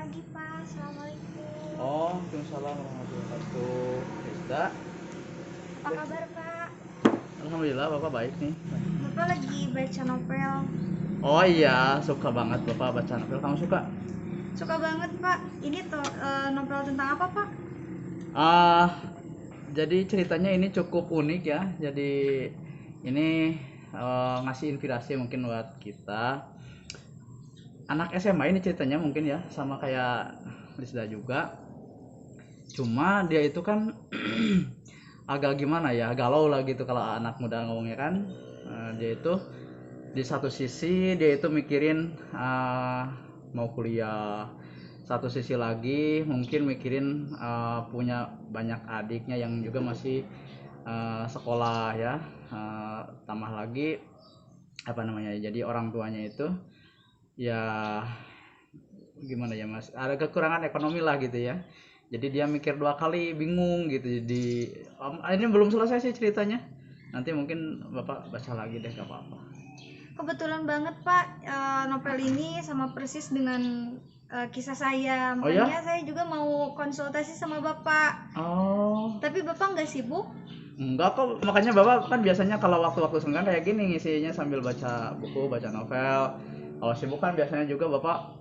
pagi Pak, Assalamualaikum. Waalaikumsalam warahmatullahi wabarakatuh. Rizda, Apa kabar Pak? alhamdulillah bapak baik nih. Bapak lagi baca novel. Oh iya, suka banget bapak baca novel. Kamu suka? Suka banget Pak. Ini tuh novel tentang apa Pak? Ah, jadi ceritanya ini cukup unik ya. Jadi ini ngasih inspirasi mungkin buat kita. Anak SMA ini ceritanya mungkin ya, sama kayak Rizda juga. Cuma dia itu kan agak gimana ya, galau lah gitu kalau anak muda ngomongnya kan. Dia itu di satu sisi dia itu mikirin mau kuliah, satu sisi lagi mungkin mikirin punya banyak adiknya yang juga masih sekolah ya. Tambah lagi apa namanya, jadi orang tuanya itu ya gimana ya mas, ada kekurangan ekonomi lah gitu ya, jadi dia mikir dua kali, bingung gitu. Jadi ini belum selesai sih ceritanya, nanti mungkin bapak baca lagi deh, gak apa-apa. Kebetulan banget Pak, novel ini sama persis dengan kisah saya. Oh ya? Makanya saya juga mau konsultasi sama Bapak. Oh, Tapi Bapak nggak sibuk? enggak kok, makanya bapak kan biasanya kalau waktu-waktu senggang kayak gini ngisinya sambil baca buku, baca novel. Kalau sibuk kan biasanya juga bapak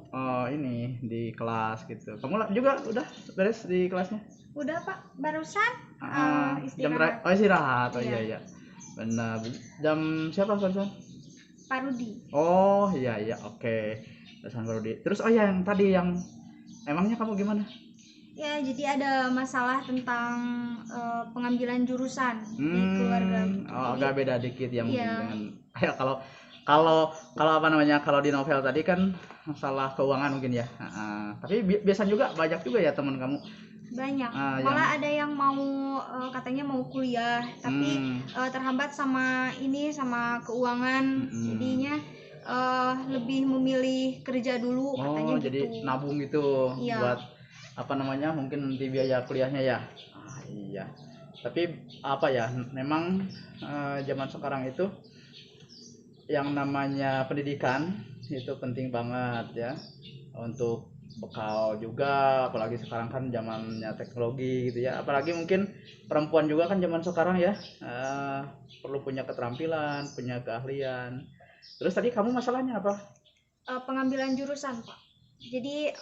ini di kelas gitu. Kamu juga udah beres di kelasnya? Udah Pak, barusan Jam istirahat. oh istirahat, oh Iya, iya iya, benar. Jam siapa barusan? Pak Rudi. Oh iya iya, oke. Barusan baru di. Terus oh ya, yang tadi yang emangnya kamu gimana? Ya, jadi ada masalah tentang pengambilan jurusan di keluarga gitu. Oh, Jadi, agak beda dikit ya mungkin iya, dengan ya kalau kalau kalau apa namanya, kalau di novel tadi kan masalah keuangan mungkin ya. Tapi biasa juga banyak juga ya teman kamu banyak. yang Malah ada yang mau katanya mau kuliah, tapi hmm, terhambat sama ini sama keuangan. Jadinya lebih memilih kerja dulu katanya oh gitu. jadi nabung gitu Iya, buat apa namanya, mungkin nanti biaya kuliahnya ya. Iya. Tapi apa ya, memang zaman sekarang itu yang namanya pendidikan itu penting banget ya, untuk bekal juga, apalagi sekarang kan zamannya teknologi gitu ya, apalagi mungkin perempuan juga kan zaman sekarang ya, perlu punya keterampilan, punya keahlian. Terus tadi kamu masalahnya apa? pengambilan jurusan Pak. Jadi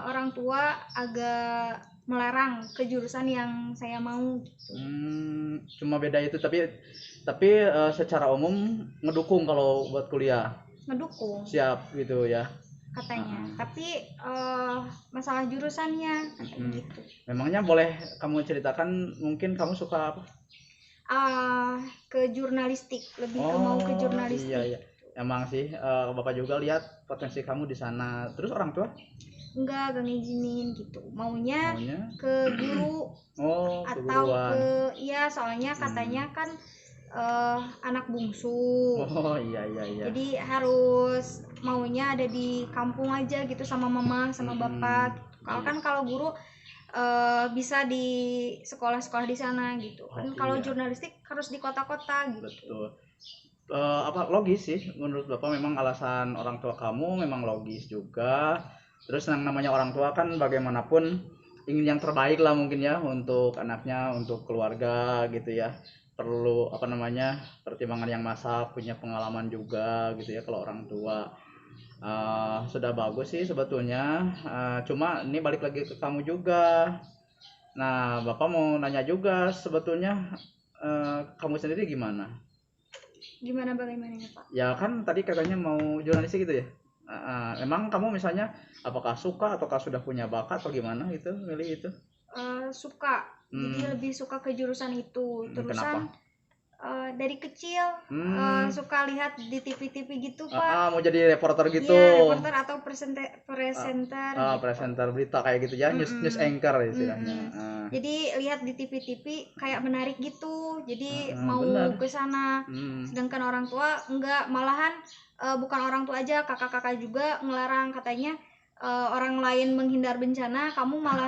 orang tua agak melarang ke jurusan yang saya mau gitu. Cuma beda itu, tapi secara umum ngedukung kalau buat kuliah, Ngedukung siap gitu ya. katanya, Uh-uh. tapi masalah jurusannya katanya gitu. Memangnya boleh kamu ceritakan, mungkin kamu suka apa? Ke jurnalistik, lebih ke mau ke Oh iya jurnalistik. iya, emang sih bapak juga lihat potensi kamu di sana. Terus orang tua Enggak ngizinin gitu, maunya maunya? ke guru Oh, atau keguruan. ke, ya soalnya katanya kan anak bungsu, Oh iya iya iya. jadi harus maunya ada di kampung aja gitu sama mama sama bapak gitu. Kalau Iya. kan kalau guru bisa di sekolah-sekolah di sana gitu kan. Oh Kalau iya, jurnalistik harus di kota-kota gitu. betul. Apa logis sih menurut bapak, memang alasan orang tua kamu memang logis juga. Terus yang namanya orang tua kan bagaimanapun ingin yang terbaik lah mungkin ya untuk anaknya, untuk keluarga gitu ya. Perlu apa namanya, pertimbangan yang masak, punya pengalaman juga gitu ya kalau orang tua. Sudah bagus sih sebetulnya. Cuma ini balik lagi ke kamu juga. Nah, bapak mau nanya juga sebetulnya, kamu sendiri gimana? Gimana bagaimananya Pak? Ya kan tadi katanya mau jurnalistik gitu ya. Emang kamu misalnya apakah suka ataukah sudah punya bakat atau gimana gitu milih itu? Suka, jadi Hmm, lebih suka ke jurusan itu. Kenapa? Terusan dari kecil Hmm, suka lihat di TV-TV gitu Pak. Mau jadi reporter gitu. Iya, reporter atau presenter gitu. Presenter berita kayak gitu ya, news Mm-mm. anchor istilahnya. Mm-mm. Jadi lihat di TV-TV kayak menarik gitu, jadi Benar. mau ke sana. Hmm. Sedangkan orang tua enggak, malahan bukan orang tua aja, kakak-kakak juga ngelarang, katanya orang lain menghindar bencana, kamu malah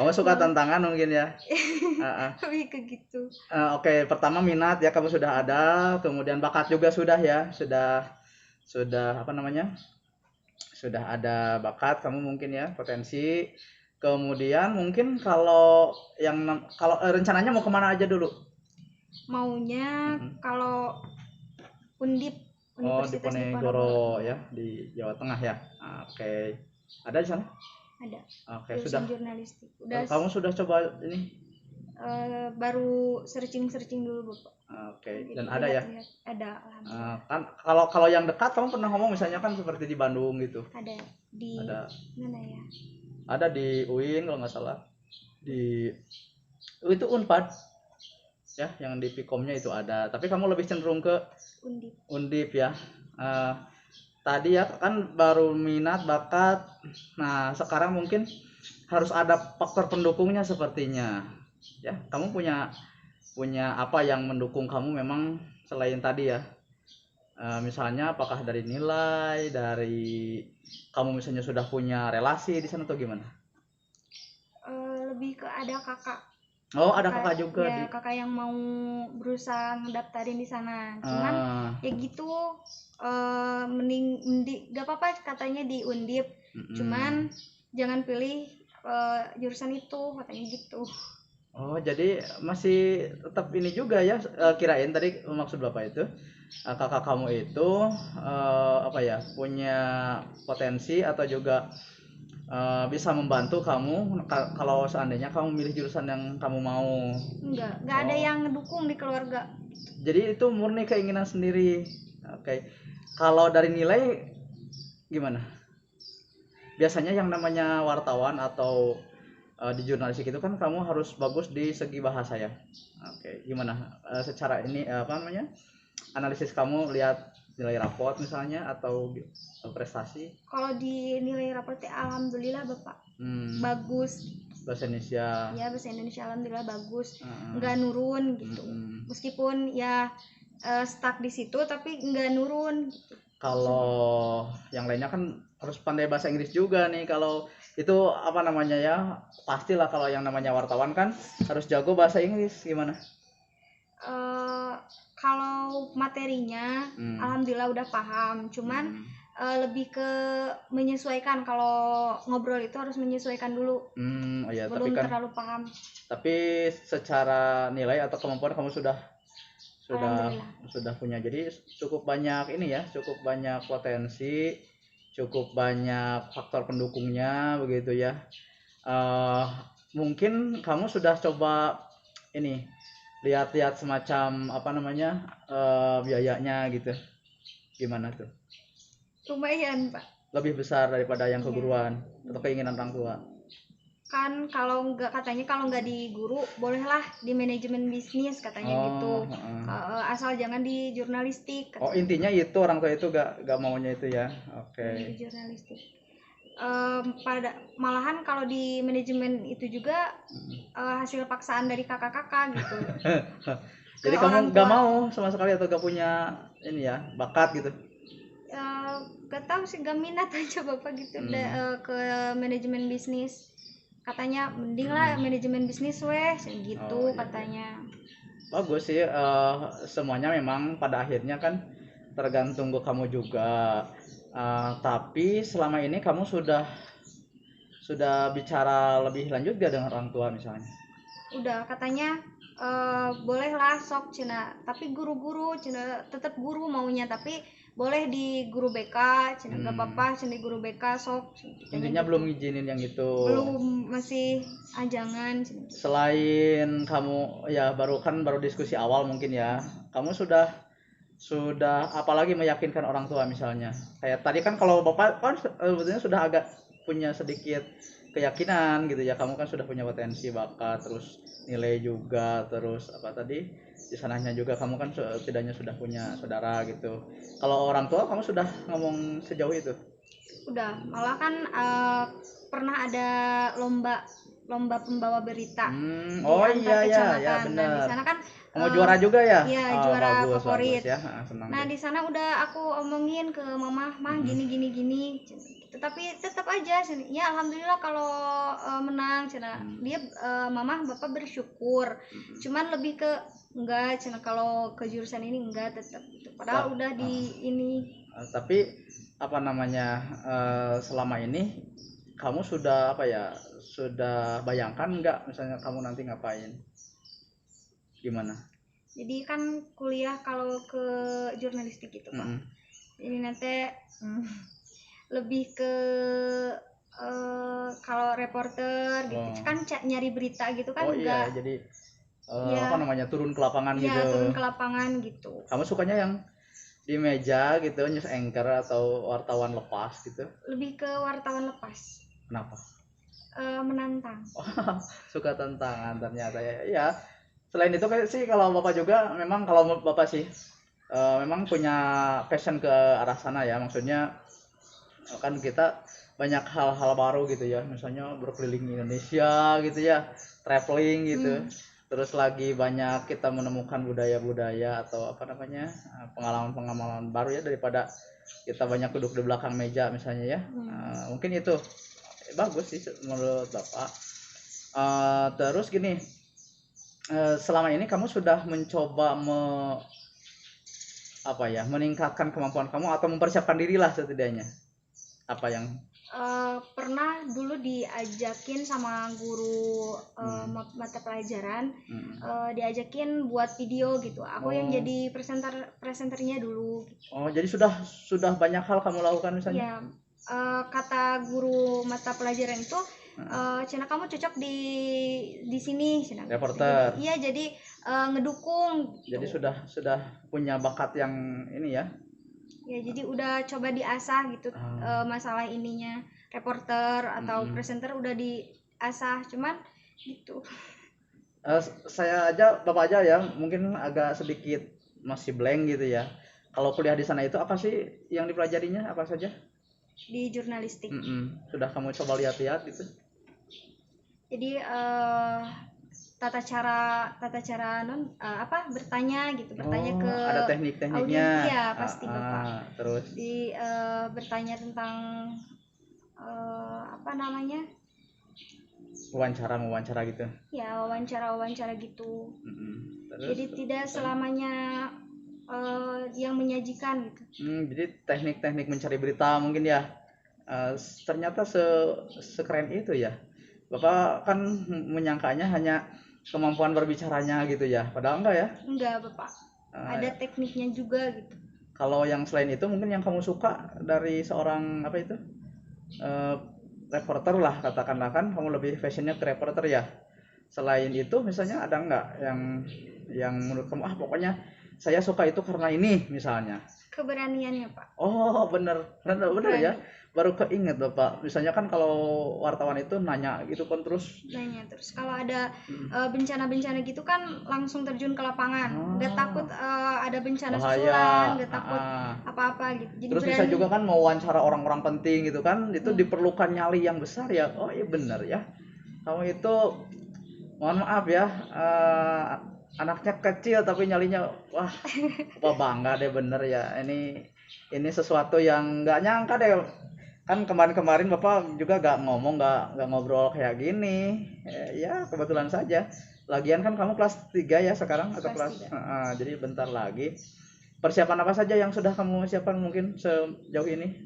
Kamu suka malah tantangan mungkin ya. Uh, uh. lebih ke gitu. Oke, pertama minat ya kamu sudah ada, kemudian bakat juga sudah ya, sudah apa namanya? sudah ada bakat kamu mungkin ya, potensi. Kemudian mungkin kalau rencananya mau kemana aja dulu? Maunya kalau Undip, Oh, di Universitas Ponegoro ya, di Jawa Tengah ya. Oke. Ada di sana? Ada. Oke, Jurusan sudah. jurnalistik. Udah. Kamu sudah coba ini? Baru searching dulu Bapak. Oke. Dan ada ya? Ada. Kan kalau yang dekat kamu pernah ngomong misalnya kan seperti di Bandung gitu. Ada di mana ya? Ada di UIN kalau nggak salah. Itu Unpad ya, yang di Pikomnya itu ada. Tapi kamu lebih cenderung ke Undip ya. Tadi ya kan baru minat bakat. Nah sekarang mungkin harus ada faktor pendukungnya sepertinya. Ya, kamu punya apa yang mendukung kamu memang selain tadi ya. Misalnya apakah dari nilai, dari kamu misalnya sudah punya relasi di sana atau gimana? Lebih ke ada kakak. Oh, ada kakak juga. Ya, kakak yang mau berusaha ngedaftarin di sana. Cuman ya gitu, mending gak apa-apa katanya di Undip. Cuman jangan pilih jurusan itu katanya gitu. Oh, jadi masih tetap ini juga ya, kirain tadi maksud Bapak itu kakak kamu itu apa ya, punya potensi atau juga bisa membantu kamu kalau seandainya kamu milih jurusan yang kamu mau. Enggak ada yang ngedukung di keluarga. Jadi itu murni keinginan sendiri. Oke. Kalau dari nilai gimana? Biasanya yang namanya wartawan atau di jurnalistik itu kan kamu harus bagus di segi bahasa ya. Oke, gimana secara ini apa namanya, analisis kamu lihat nilai raport misalnya atau prestasi? Kalau di nilai raport alhamdulillah Bapak bagus. Bahasa Indonesia ya, bahasa Indonesia alhamdulillah bagus, nggak nurun gitu. Meskipun ya stuck di situ tapi nggak nurun gitu. Kalau yang lainnya kan harus pandai bahasa Inggris juga nih. Kalau itu apa namanya ya, pastilah kalau yang namanya wartawan kan harus jago bahasa Inggris. Gimana? Kalau materinya alhamdulillah udah paham, cuman lebih ke menyesuaikan. Kalau ngobrol itu harus menyesuaikan dulu. Oh ya, belum tapi kan, terlalu paham. Tapi secara nilai atau kemampuan kamu sudah punya, jadi cukup banyak ini ya, cukup banyak potensi, cukup banyak faktor pendukungnya begitu ya. Mungkin kamu sudah coba ini lihat-lihat semacam apa namanya biayanya gitu, gimana tuh? Lumayan Pak, lebih besar daripada yang keguruan atau keinginan orang tua kan. Kalau nggak di guru bolehlah di manajemen bisnis katanya gitu. Asal jangan di jurnalistik katanya. Intinya itu orang tua itu gak maunya itu ya. Oke. Di jurnalistik malahan kalau di manajemen itu juga hasil paksaan dari kakak-kakak gitu. Jadi kamu gak mau sama sekali atau gak punya ini ya, bakat gitu? Gak tahu sih, gak minat aja Bapak gitu ke manajemen bisnis. Katanya mending lah manajemen bisnis gitu katanya. Bagus sih, semuanya memang pada akhirnya kan tergantung ke kamu juga. Tapi selama ini kamu sudah bicara lebih lanjut gak dengan orang tua misalnya? Udah, katanya bolehlah sok cina, tapi guru-guru cina tetap guru maunya, tapi boleh di guru BK cina, gak apa-apa cina di guru BK sok. Intinya gitu. Belum ngizinin yang itu. Belum, masih jangan cina. Selain kamu ya baru diskusi awal mungkin ya, kamu sudah apalagi meyakinkan orang tua misalnya, kayak tadi kan kalau bapak kan sebetulnya sudah agak punya sedikit keyakinan gitu ya, kamu kan sudah punya potensi bakat, terus nilai juga, terus apa tadi di sananya juga kamu kan setidaknya sudah punya saudara gitu. Kalau orang tua kamu sudah ngomong sejauh itu? Udah, malah kan pernah ada lomba pembawa berita di antar kecamatan. Nah, di sana kan mau juara juga ya? Iya, juara bagus, favorit. Bagus, ya. Nah, di sana udah aku omongin ke mama, gini. Tetapi tetap aja ya alhamdulillah kalau menang cina. Dia mama bapak bersyukur. Cuman lebih ke enggak cina, kalau ke jurusan ini enggak tetap gitu. Padahal udah di ini. Tapi apa namanya, selama ini kamu sudah apa ya, sudah bayangkan nggak misalnya kamu nanti ngapain, gimana? Jadi kan kuliah kalau ke jurnalistik gitu Pak. Jadi nanti lebih ke kalau reporter gitu kan nyari berita gitu kan. Iya, jadi apa namanya, turun ke lapangan gitu. Iya, turun ke lapangan gitu. Kamu sukanya yang di meja gitu, news anchor atau wartawan lepas gitu? Lebih ke wartawan lepas. Kenapa? Menantang. Suka tantangan ternyata ya. Selain itu kayak sih kalau Bapak juga memang, kalau Bapak sih memang punya passion ke arah sana ya. Maksudnya kan kita banyak hal-hal baru gitu ya, misalnya berkeliling Indonesia gitu ya, traveling gitu. Terus lagi banyak kita menemukan budaya-budaya atau apa namanya, pengalaman-pengalaman baru ya, daripada kita banyak duduk di belakang meja misalnya ya. Mungkin itu bagus sih menurut Bapak. Terus gini, selama ini kamu sudah mencoba meningkatkan kemampuan kamu atau mempersiapkan diri lah setidaknya, apa yang pernah dulu diajakin sama guru mata pelajaran, diajakin buat video gitu. Aku yang jadi presenternya dulu. Jadi sudah banyak hal kamu lakukan misalnya? Ya, kata guru mata pelajaran itu, Cina kamu cocok di sini, Cina. Reporter. Iya, jadi ngedukung. Gitu. Jadi sudah punya bakat yang ini ya? Ya, jadi udah coba diasah gitu. Masalah ininya reporter atau presenter udah diasah, cuman gitu. Bapak aja ya, mungkin agak sedikit masih blank gitu ya. Kalau kuliah di sana itu apa sih yang dipelajarinya, apa saja? Di jurnalistik. Sudah kamu coba lihat-lihat gitu? Jadi tata cara bertanya gitu, bertanya ke ada teknik-tekniknya. Iya, pasti Bapak. Terus bertanya tentang apa namanya, wawancara gitu ya, wawancara gitu. Jadi tidak selamanya yang menyajikan gitu. Jadi teknik-teknik mencari berita mungkin ya. Ternyata sekeren itu ya. Bapak kan menyangkanya hanya kemampuan berbicaranya gitu ya, padahal enggak ya? Enggak Bapak, ada tekniknya juga gitu. Kalau yang selain itu mungkin yang kamu suka dari seorang apa itu, reporter lah katakanlah, kan kamu lebih fashionnya ke reporter ya. Selain itu misalnya ada enggak yang menurut kamu pokoknya saya suka itu karena ini misalnya? Keberaniannya Pak. Bener ya, baru keinget Bapak. Misalnya kan kalau wartawan itu nanya gitu kan, terus kalau ada bencana-bencana gitu kan langsung terjun ke lapangan, nggak takut ada bencana susulan, nggak takut apa-apa gitu. Jadi terus bisa juga kan mau wawancara orang-orang penting gitu kan, itu diperlukan nyali yang besar ya. Iya bener ya, kamu itu mohon maaf ya, anaknya kecil tapi nyalinya apa bangga deh, bener ya. Ini sesuatu yang nggak nyangka deh. Kan kemarin Bapak juga nggak ngobrol kayak gini. Ya kebetulan saja. Lagian kan kamu kelas 3 ya sekarang, atau kelas jadi bentar lagi. Persiapan apa saja yang sudah kamu siapkan mungkin sejauh ini?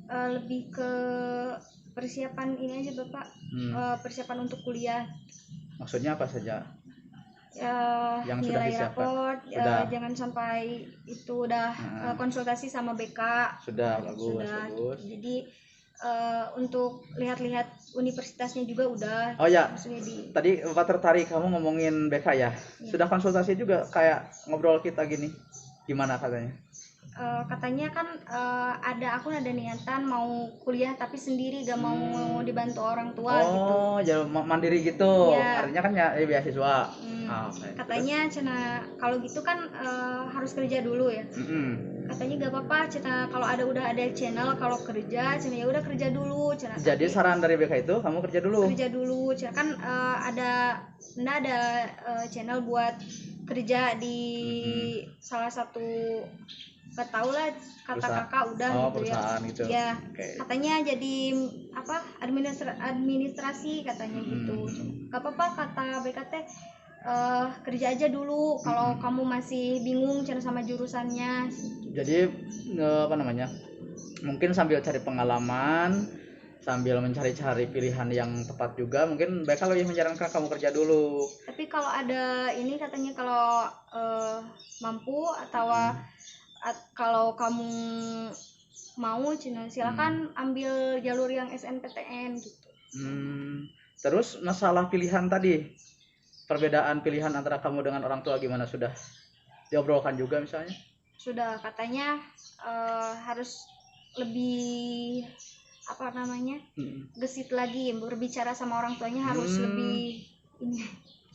Lebih ke persiapan ini aja Bapak. Persiapan untuk kuliah. Maksudnya apa saja? Yang nilai raport, jangan sampai itu udah konsultasi sama BK. Sudah bagus. Jadi untuk lihat-lihat universitasnya juga udah. Tadi Bapak tertarik kamu ngomongin BK ya. Sudah konsultasi juga kayak ngobrol kita gini, gimana katanya? Katanya kan ada niatan mau kuliah tapi sendiri, gak mau dibantu orang tua gitu. Ya mandiri gitu ya. Artinya kan ya beasiswa. Katanya Cina kalau gitu kan harus kerja dulu ya. Katanya gak apa-apa Cina, kalau udah ada channel, kalau kerja Cina ya udah kerja dulu Cina. Jadi saran dari BK itu kamu kerja dulu Cina, kan ada channel buat kerja di salah satu, gak tau lah, kata kakak udah gitu ya. Gitu. Ya, katanya jadi apa administrasi katanya gitu. Gak apa-apa kata BKT, kerja aja dulu kalau kamu masih bingung cara sama jurusannya. Jadi apa namanya, mungkin sambil cari pengalaman, sambil mencari-cari pilihan yang tepat juga, mungkin mereka lebih menyarankan kamu kerja dulu. Tapi kalau ada ini katanya kalau mampu atau kalau kamu mau silakan ambil jalur yang SNPTN gitu. Terus masalah pilihan tadi, perbedaan pilihan antara kamu dengan orang tua gimana, sudah diobrolkan juga misalnya? Sudah, katanya harus lebih apa namanya, gesit lagi berbicara sama orang tuanya, harus lebih ini.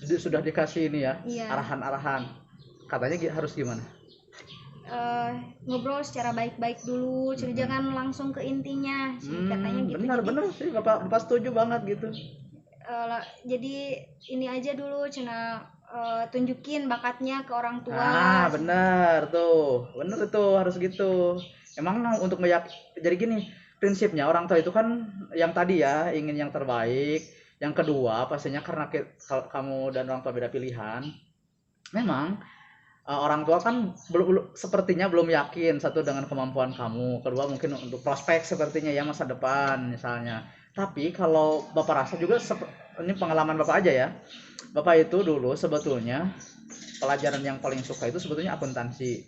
Sudah dikasih ini ya, iya. Arahan-arahan katanya harus gimana? Ngobrol secara baik-baik dulu, jangan langsung ke intinya katanya gitu. Benar sih, bapak setuju banget gitu. Jadi ini aja dulu cina tunjukin bakatnya ke orang tua. Benar itu harus gitu. Emang untuk jadi gini prinsipnya, orang tua itu kan yang tadi ya ingin yang terbaik. Yang kedua pastinya karena kamu dan orang tua beda pilihan, memang orang tua kan sepertinya belum yakin, satu dengan kemampuan kamu, kedua mungkin untuk prospek sepertinya ya masa depan misalnya. Tapi kalau bapak rasa juga, ini pengalaman bapak aja ya, bapak itu dulu sebetulnya pelajaran yang paling suka itu sebetulnya akuntansi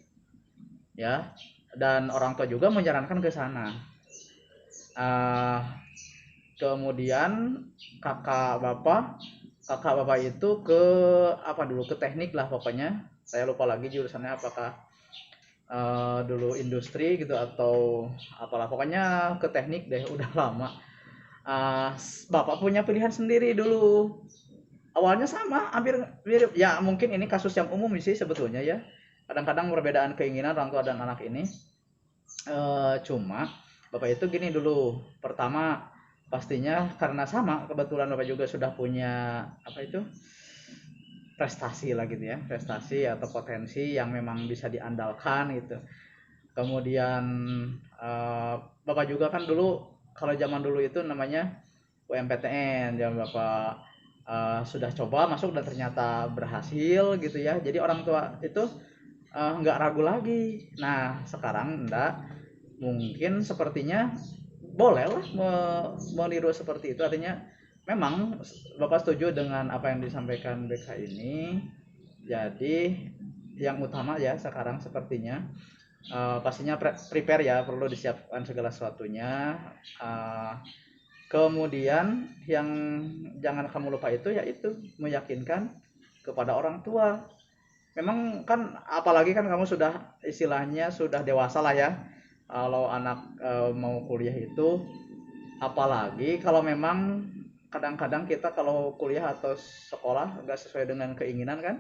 ya, dan orang tua juga menyarankan ke sana. Kemudian kakak bapak itu ke apa dulu, ke teknik lah pokoknya, saya lupa lagi jurusannya apakah dulu industri gitu atau apalah, pokoknya ke teknik deh, udah lama. Bapak punya pilihan sendiri dulu, awalnya sama hampir mirip ya, mungkin ini kasus yang umum sih sebetulnya ya, kadang-kadang perbedaan keinginan orang tua dan anak ini. Cuma bapak itu gini dulu, pertama pastinya karena sama kebetulan bapak juga sudah punya apa itu prestasi lah gitu ya, prestasi atau potensi yang memang bisa diandalkan gitu. Kemudian bapak juga kan dulu, kalau zaman dulu itu namanya UMPTN, zaman bapak sudah coba masuk dan ternyata berhasil gitu ya, jadi orang tua itu nggak ragu lagi. Nah sekarang enggak, mungkin sepertinya boleh lah meniru seperti itu, artinya memang bapak setuju dengan apa yang disampaikan BK ini. Jadi yang utama ya sekarang sepertinya pastinya prepare ya, perlu disiapkan segala sesuatunya. Kemudian yang jangan kamu lupa itu yaitu meyakinkan kepada orang tua. Memang kan apalagi kan kamu sudah istilahnya sudah dewasa lah ya, kalau anak mau kuliah itu, apalagi kalau memang kadang-kadang kita kalau kuliah atau sekolah nggak sesuai dengan keinginan kan.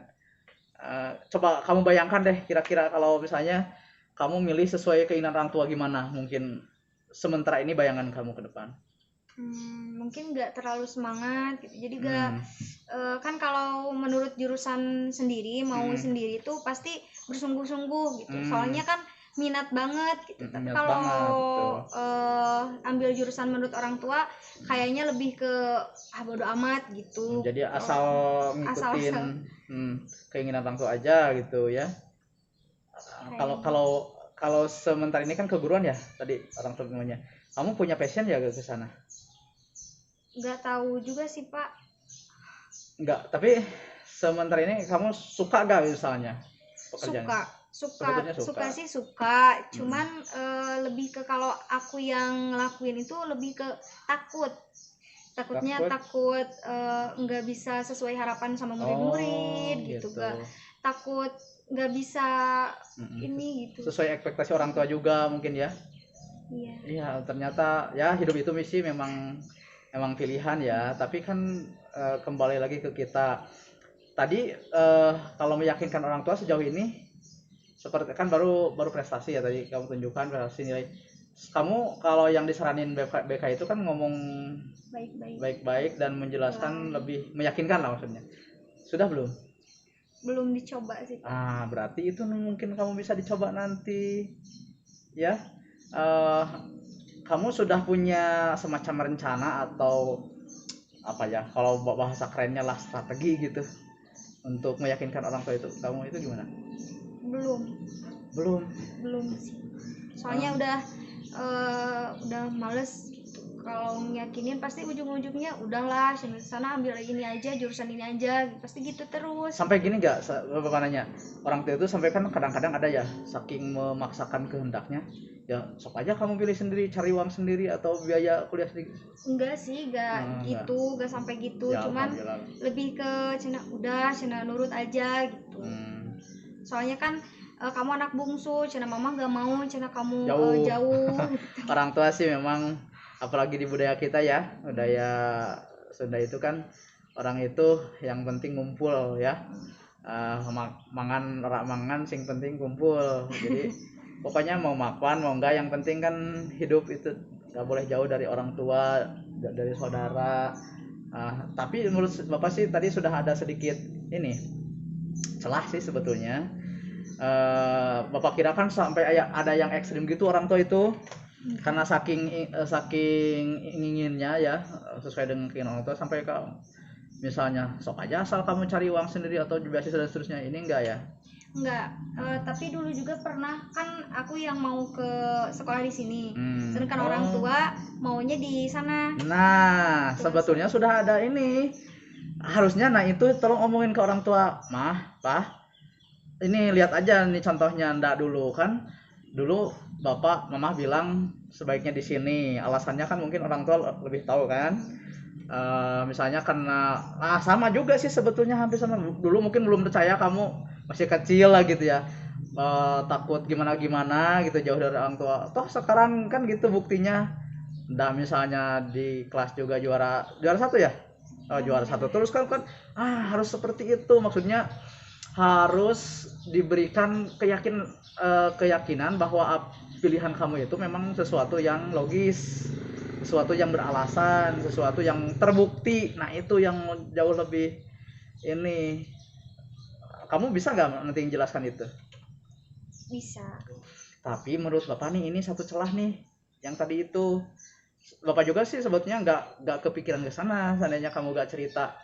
Coba kamu bayangkan deh, kira-kira kalau misalnya kamu milih sesuai keinginan orang tua gimana mungkin sementara ini bayangan kamu ke depan? Mungkin nggak terlalu semangat gitu, jadi nggak kan kalau menurut jurusan sendiri mau sendiri tuh pasti bersungguh-sungguh gitu, soalnya kan minat banget gitu. Tapi kalau ambil jurusan menurut orang tua kayaknya lebih ke bodo amat gitu. Jadi asal ngikutin keinginan orang tua aja gitu ya. Kalau sementara ini kan keguruan ya tadi orang tua namanya, kamu punya passion ya ke sana? Nggak tahu juga sih Pak. Nggak, tapi sementara ini kamu suka gak misalnya pekerjaan? Suka sih suka, cuman lebih ke kalau aku yang ngelakuin itu lebih ke takutnya nggak bisa sesuai harapan sama murid-murid gitu. Takut nggak bisa ini gitu, sesuai ekspektasi orang tua juga mungkin ya. Iya ternyata ya hidup itu misi memang pilihan ya, tapi kan kembali lagi ke kita tadi, kalau meyakinkan orang tua sejauh ini seperti kan baru prestasi ya tadi kamu tunjukkan prestasi nilai kamu. Kalau yang disaranin BK itu kan ngomong baik-baik dan menjelaskan lebih meyakinkan lah maksudnya, sudah belum dicoba sih Pak. Berarti itu mungkin kamu bisa dicoba nanti ya. Kamu sudah punya semacam rencana atau apa ya, kalau bahasa kerennya lah strategi gitu, untuk meyakinkan orang tua itu kamu itu gimana? Belum sih, soalnya udah males gitu. Kalau ngeyakinin pasti ujung-ujungnya udahlah sana ambil ini aja, jurusan ini aja, pasti gitu terus. Sampai gini nggak, bapak nanya, orang tua itu sampai kan kadang-kadang ada ya, saking memaksakan kehendaknya, ya sok aja kamu pilih sendiri, cari uang sendiri atau biaya kuliah sendiri. Enggak sih, enggak sampai gitu ya, cuman lebih ke cina nurut aja gitu. Soalnya kan kamu anak bungsu, cina mama nggak mau cina kamu jauh. Gitu. Orang tua sih memang, apalagi di budaya kita ya, budaya Sunda itu kan orang itu yang penting ngumpul ya, mangan sing penting kumpul. Jadi pokoknya mau makan mau enggak, yang penting kan hidup itu nggak boleh jauh dari orang tua, dari saudara. Tapi menurut bapak sih tadi sudah ada sedikit ini celah sih sebetulnya. Bapak kira kan sampai ada yang ekstrim gitu orang tua itu, karena saking inginnya ya sesuai dengan keinginan orang tua, sampai ke misalnya sok aja asal kamu cari uang sendiri atau beasiswa dan seterusnya. Ini enggak ya? Enggak, tapi dulu juga pernah kan aku yang mau ke sekolah di sini, sedangkan orang tua maunya di sana. Nah, sebetulnya sudah ada ini harusnya, nah itu tolong omongin ke orang tua, mah, pah, ini lihat aja nih contohnya. Ndak dulu kan, dulu bapak mama bilang sebaiknya di sini, alasannya kan mungkin orang tua lebih tahu kan. Misalnya karena sama juga sih sebetulnya, hampir sama. Dulu mungkin belum percaya, kamu masih kecil lah gitu ya, takut gimana gitu jauh dari orang tua. Toh sekarang kan gitu buktinya, misalnya di kelas juga juara 1 ya, juara 1 terus kan harus seperti itu. Maksudnya harus diberikan keyakinan bahwa pilihan kamu itu memang sesuatu yang logis, sesuatu yang beralasan, sesuatu yang terbukti. Nah itu yang jauh lebih ini. Kamu bisa nggak nanti jelaskan itu? Bisa. Tapi menurut bapak nih, ini satu celah nih yang tadi itu. Bapak juga sih sebetulnya nggak kepikiran ke sana, seandainya kamu nggak cerita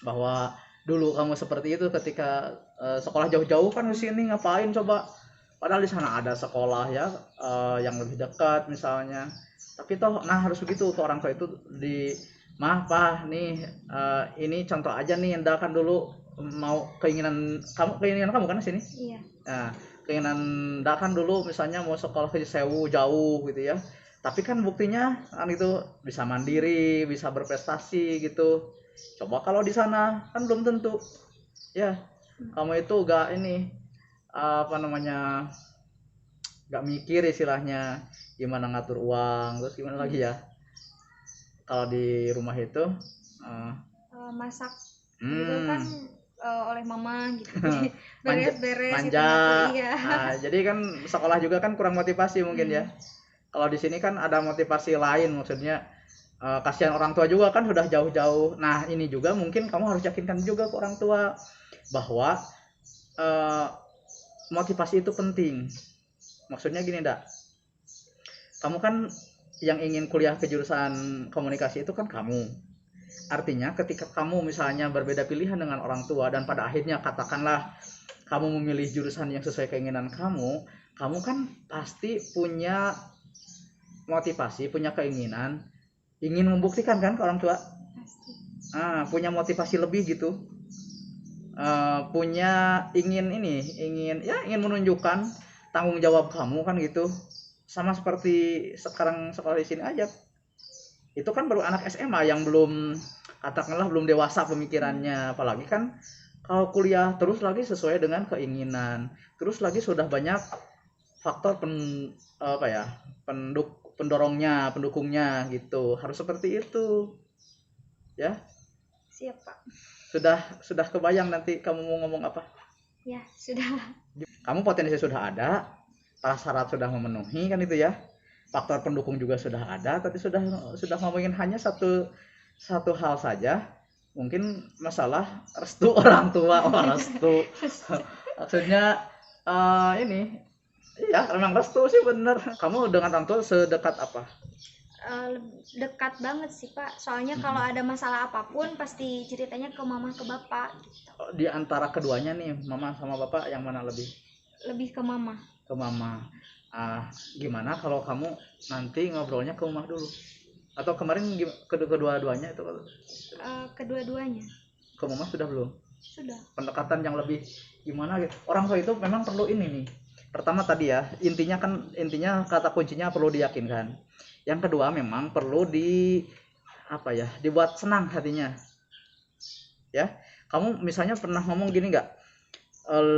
bahwa dulu kamu seperti itu ketika sekolah jauh-jauh kan di sini, ngapain coba, padahal di sana ada sekolah ya yang lebih dekat misalnya. Tapi toh harus begitu ke orang tua itu. Mah pah nih, ini contoh aja nih, Enda kan dulu mau keinginan kamu kan di sini. Iya. Nah, keinginan Enda kan dulu misalnya mau sekolah ke Sewu jauh gitu ya, tapi kan buktinya kan itu bisa mandiri, bisa berprestasi gitu. Coba kalau di sana kan belum tentu ya, kamu itu gak ini gak mikir istilahnya gimana ngatur uang, terus gimana lagi ya kalau di rumah itu masak juga kan oleh mama gitu. beres-beres manja gitu, iya. Jadi kan sekolah juga kan kurang motivasi mungkin ya. Kalau di sini kan ada motivasi lain, maksudnya kasihan orang tua juga kan sudah jauh-jauh. Nah ini juga mungkin kamu harus yakinkan juga ke orang tua bahwa motivasi itu penting. Maksudnya gini ndak, kamu kan yang ingin kuliah ke jurusan komunikasi itu kan kamu. Artinya ketika kamu misalnya berbeda pilihan dengan orang tua dan pada akhirnya katakanlah kamu memilih jurusan yang sesuai keinginan kamu kan pasti punya motivasi, punya keinginan, ingin membuktikan kan ke orang tua. Punya motivasi lebih gitu, punya ingin menunjukkan tanggung jawab kamu kan gitu. Sama seperti sekarang sekolah di sini aja, itu kan baru anak SMA yang belum, katakanlah belum dewasa pemikirannya. Apalagi kan kalau kuliah terus lagi sesuai dengan keinginan, terus lagi sudah banyak faktor pendukungnya gitu. Harus seperti itu ya. Siap Pak. Sudah kebayang nanti kamu mau ngomong apa? Ya sudah. Kamu potensi sudah ada, prasyarat sudah memenuhi kan itu ya, faktor pendukung juga sudah ada, tapi sudah ngomongin hanya satu hal saja, mungkin masalah restu orang tua. Restu maksudnya ini ya memang restu sih bener. Kamu dengan orang tua sedekat apa? Dekat banget sih Pak, soalnya kalau ada masalah apapun pasti ceritanya ke mama ke bapak gitu. Di antara keduanya nih, mama sama bapak yang mana lebih? Lebih ke mama. Ke mama. Gimana kalau kamu nanti ngobrolnya ke rumah dulu? Atau kemarin kedua-duanya itu? Kedua-duanya. Ke mama sudah belum? Sudah. Pendekatan yang lebih gimana gitu. Orang tua itu memang perlu ini nih. Pertama tadi ya, intinya kata kuncinya perlu diyakinkan. Yang kedua memang perlu dibuat senang hatinya. Ya, kamu misalnya pernah ngomong gini nggak?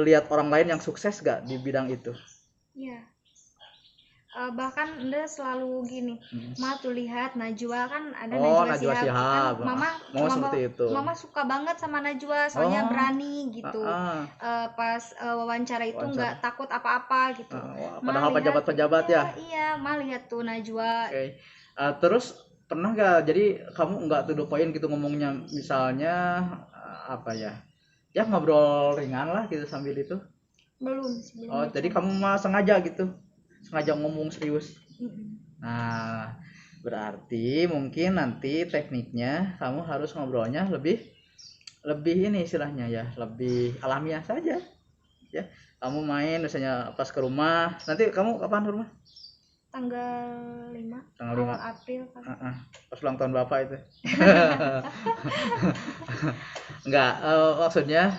Lihat orang lain yang sukses nggak di bidang itu? Iya. Bahkan Anda selalu gini, Ma tuh lihat Najwa kan ada Najwa Shihab. Kan Mama suka banget sama Najwa soalnya berani gitu. Pas wawancara itu nggak takut apa-apa gitu. Padahal pejabat-pejabat ya. Iya, Ma lihat tuh Najwa. Okay. Terus pernah nggak jadi kamu nggak to the point gitu ngomongnya, misalnya ya ngobrol ringan lah gitu sambil itu? Belum. Jadi kamu mah sengaja ngomong serius. Nah, berarti mungkin nanti tekniknya kamu harus ngobrolnya lebih ini istilahnya ya, lebih alamiah saja ya. Kamu main misalnya pas ke rumah, nanti kamu kapan ke rumah? Tanggal 5 April kan. Pas ulang tahun bapak itu. Enggak, maksudnya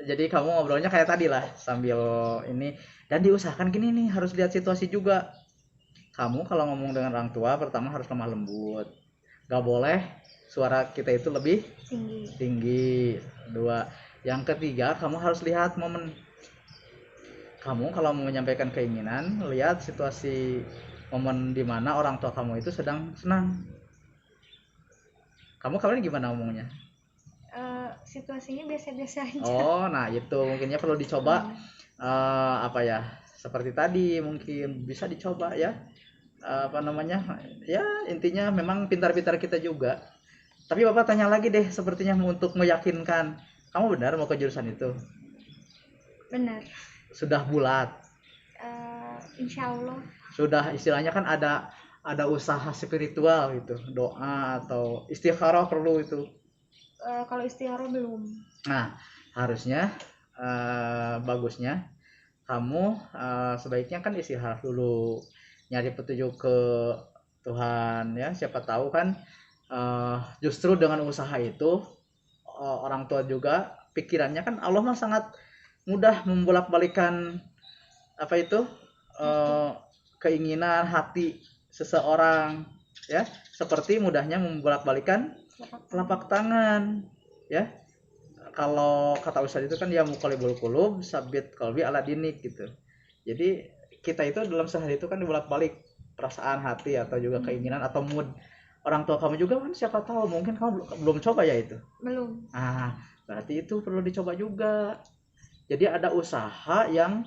jadi kamu ngobrolnya kayak tadi lah sambil ini, dan diusahakan gini nih, harus lihat situasi juga. Kamu kalau ngomong dengan orang tua pertama harus lemah lembut, gak boleh suara kita itu lebih tinggi. Dua, yang ketiga kamu harus lihat momen. Kamu kalau mau menyampaikan keinginan, lihat situasi momen di mana orang tua kamu itu sedang senang. Kamu kemarin gimana ngomongnya? Situasinya biasa-biasa aja. Nah itu mungkinnya perlu dicoba. Seperti tadi mungkin bisa dicoba ya. Ya intinya memang pintar-pintar kita juga. Tapi bapak tanya lagi deh, sepertinya untuk meyakinkan, kamu benar mau ke jurusan itu? Benar. Sudah bulat? Insya Allah. Sudah, istilahnya kan ada usaha spiritual gitu, doa atau istikharah perlu itu? Kalau istikharah belum. Nah, harusnya bagusnya kamu sebaiknya kan istikharah dulu, nyari petunjuk ke Tuhan ya. Siapa tahu kan justru dengan usaha itu orang tua juga pikirannya kan, Allah mah sangat mudah membolak-balikan keinginan hati seseorang ya, seperti mudahnya membolak-balikan telapak tangan ya. Kalau kata Ustadz itu kan ya muqallibul qulub sabit qalbi ala dinik gitu. Jadi kita itu dalam sehari itu kan dibolak-balik perasaan hati atau juga keinginan atau mood. Orang tua kamu juga kan siapa tahu mungkin kamu belum coba ya itu? Belum. Berarti itu perlu dicoba juga. Jadi ada usaha yang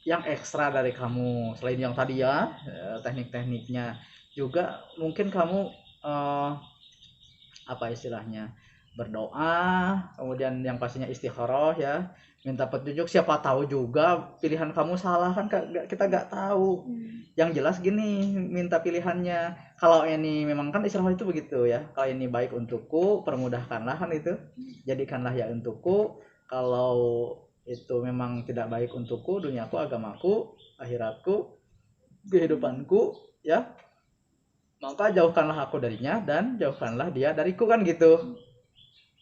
ekstra dari kamu selain yang tadi ya, teknik-tekniknya juga. Mungkin kamu istilahnya berdoa, kemudian yang pastinya istikharah ya, minta petunjuk. Siapa tahu juga pilihan kamu salah kan, kita nggak tahu. Yang jelas gini, minta pilihannya. Kalau ini memang kan istikharah itu begitu ya, kalau ini baik untukku permudahkanlah kan itu, jadikanlah ya untukku. Kalau itu memang tidak baik untukku, duniaku, agamaku, akhiratku, kehidupanku ya, maka jauhkanlah aku darinya dan jauhkanlah dia dariku kan gitu.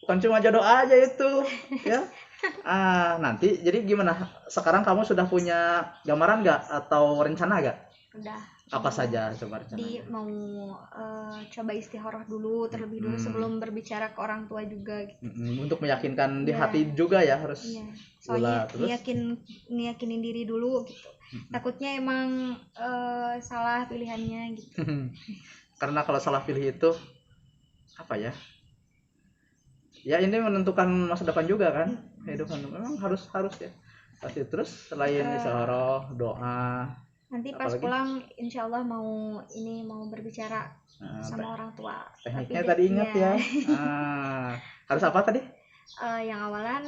Bukan cuma jodoh aja itu ya. Nanti jadi gimana, sekarang kamu sudah punya gambaran nggak atau rencana nggak? Udah. Apa saja coba rencananya? Mau coba istikharah dulu terlebih dulu sebelum berbicara ke orang tua juga gitu. Untuk meyakinkan di hati juga ya harus. Soalnya ngiyakinin diri dulu gitu. Takutnya emang salah pilihannya gitu. Karena kalau salah pilih itu ya ini menentukan masa depan juga kan, kehidupan memang harus ya pasti. Terus selain istikharah, doa, nanti pas pulang insya Allah mau berbicara sama orang tua. Tekniknya tadi ingat ya. Harus apa tadi? Yang awalan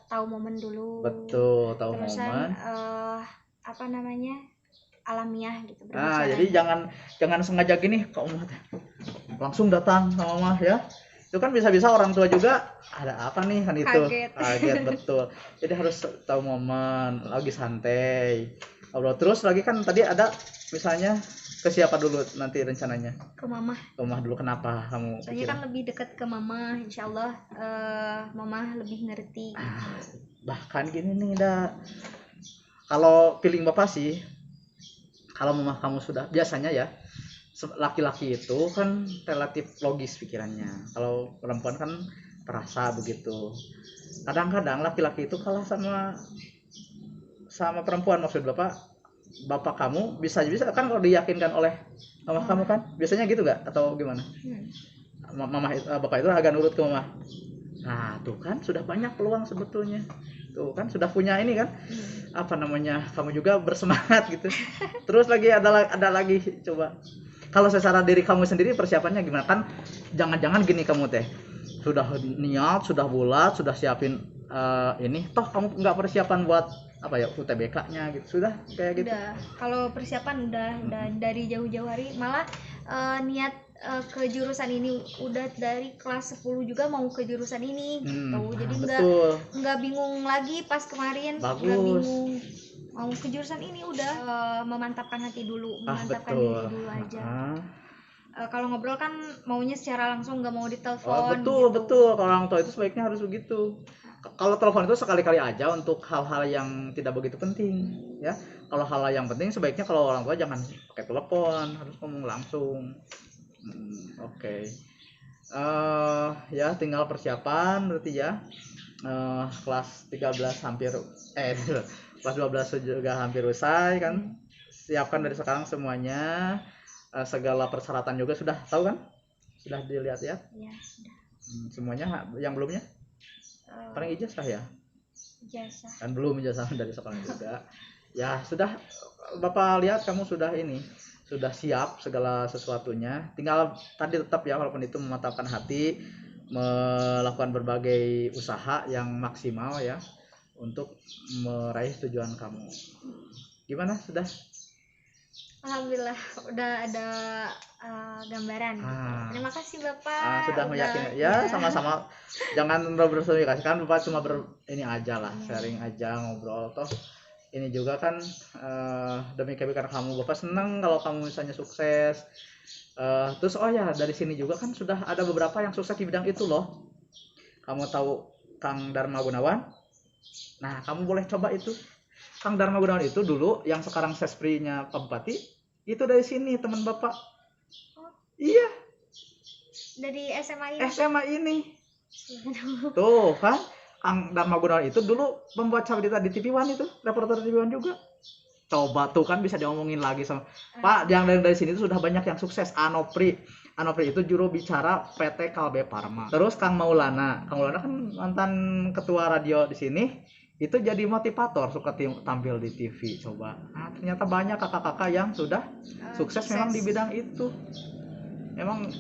tahu momen dulu. Betul, tahu terusan, momen. alamiah gitu Nah, jadi jangan sengaja gini kok mah langsung datang sama mama ya. Itu kan bisa-bisa orang tua juga ada apa nih kan itu. Kaget betul. Jadi harus tahu momen, lagi santai. Ngobrol terus lagi kan tadi ada misalnya ke siapa dulu nanti rencananya? Ke mama. Ke mama dulu, kenapa kamu? Soalnya kan lebih dekat ke mama, insyaallah mama lebih ngerti. Bahkan gini nih kalau feeling bapak sih, kalau mama kamu sudah biasanya ya laki-laki itu kan relatif logis pikirannya, kalau perempuan kan perasa begitu. Kadang-kadang laki-laki itu kalah sama perempuan. Maksud bapak kamu bisa kan kalau diyakinkan oleh mama kamu kan biasanya gitu gak atau gimana? Bapak itu agak nurut ke mama. Nah tuh kan sudah banyak peluang sebetulnya, tuh kan sudah punya ini kan apa namanya, kamu juga bersemangat gitu. Terus lagi ada lagi, coba kalau secara diri kamu sendiri persiapannya gimana? Kan jangan-jangan gini, kamu teh sudah niat, sudah bulat, sudah siapin ini, toh kamu nggak persiapan buat apa ya UTBK-nya gitu, sudah kayak gitu? Udah, kalau persiapan udah dari jauh-jauh hari, malah niat ke jurusan ini udah dari kelas 10 juga mau ke jurusan ini gitu. Jadi nggak bingung lagi pas kemarin. Nggak bingung mau ke jurusan ini, udah memantapkan hati dulu, memantapkan diri dulu aja. Kalau ngobrol kan maunya secara langsung, nggak mau ditelepon. Betul. Kalau orang tua itu sebaiknya harus begitu. Kalau telepon itu sekali-kali aja untuk hal-hal yang tidak begitu penting ya. Kalau hal yang penting sebaiknya kalau orang tua jangan pakai telepon, harus ngomong langsung. Oke. Ya tinggal persiapan berarti ya. Kelas 13 hampir kelas 12 juga hampir usai kan. Siapkan dari sekarang semuanya. Segala persyaratan juga sudah tahu kan? Sudah dilihat ya? Iya, sudah. Semuanya yang belumnya? Paling ijazah ya? Ijazah. Kan belum ijazah dari sekolah juga. Ya sudah, Bapak lihat kamu sudah siap segala sesuatunya. Tinggal tadi tetap ya, walaupun itu memantapkan hati, melakukan berbagai usaha yang maksimal ya untuk meraih tujuan kamu. Gimana, sudah? Alhamdulillah udah ada gambaran. Terima kasih Bapak. Sudah meyakinkan. Ya sama-sama. Jangan bersemisal kan, Bapak cuma ini aja lah, sharing aja, ngobrol. Toh ini juga kan demi kebaikan kamu. Bapak senang kalau kamu misalnya sukses. Terus dari sini juga kan sudah ada beberapa yang sukses di bidang itu loh. Kamu tahu Kang Dharma Gunawan? Nah, kamu boleh coba itu. Kang Dharma Gunawan itu dulu yang sekarang sesprinya Pak Bupati, itu dari sini teman Bapak. Iya. Dari SMA ini. SMA ini. Tuh kan, Kang Dharma Gunawan itu dulu pembuat cerita di TV One itu, reporter TV One juga. Coba tuh kan bisa diomongin lagi sama Pak, yang dari sini itu sudah banyak yang sukses. Anopri itu juru bicara PT Kalbe Farma. Terus Kang Maulana kan mantan ketua radio di sini, itu jadi motivator, suka tampil di TV. Coba, ternyata banyak kakak-kakak yang sudah sukses memang di bidang itu. Memang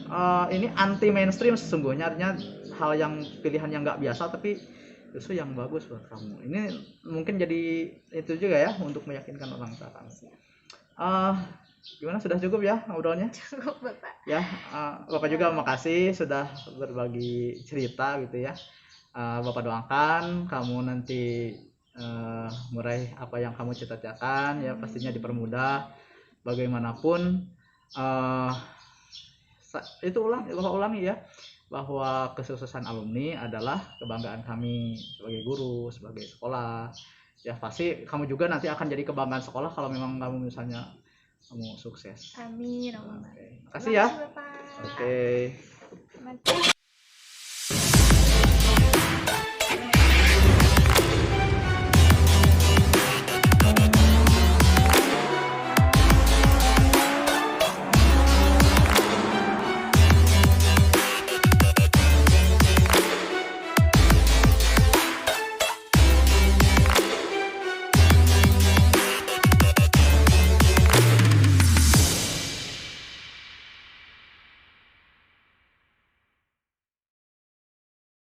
ini anti mainstream sesungguhnya, artinya hal yang pilihan yang nggak biasa tapi justru yang bagus buat kamu. Ini mungkin jadi itu juga ya untuk meyakinkan orang tua kamu. Gimana, sudah cukup ya ngobrolnya? Cukup Bapak. Ya, Bapak juga makasih sudah berbagi cerita gitu ya. Bapak doakan kamu nanti meraih apa yang kamu cita-citakan ya, pastinya dipermudah bagaimanapun. Itu Bapak ulangi ya, bahwa kesuksesan alumni adalah kebanggaan kami sebagai guru, sebagai sekolah. Ya pasti kamu juga nanti akan jadi kebanggaan sekolah kalau memang kamu misalnya kamu sukses. Amin. Makasih ya. Bapak. Oke.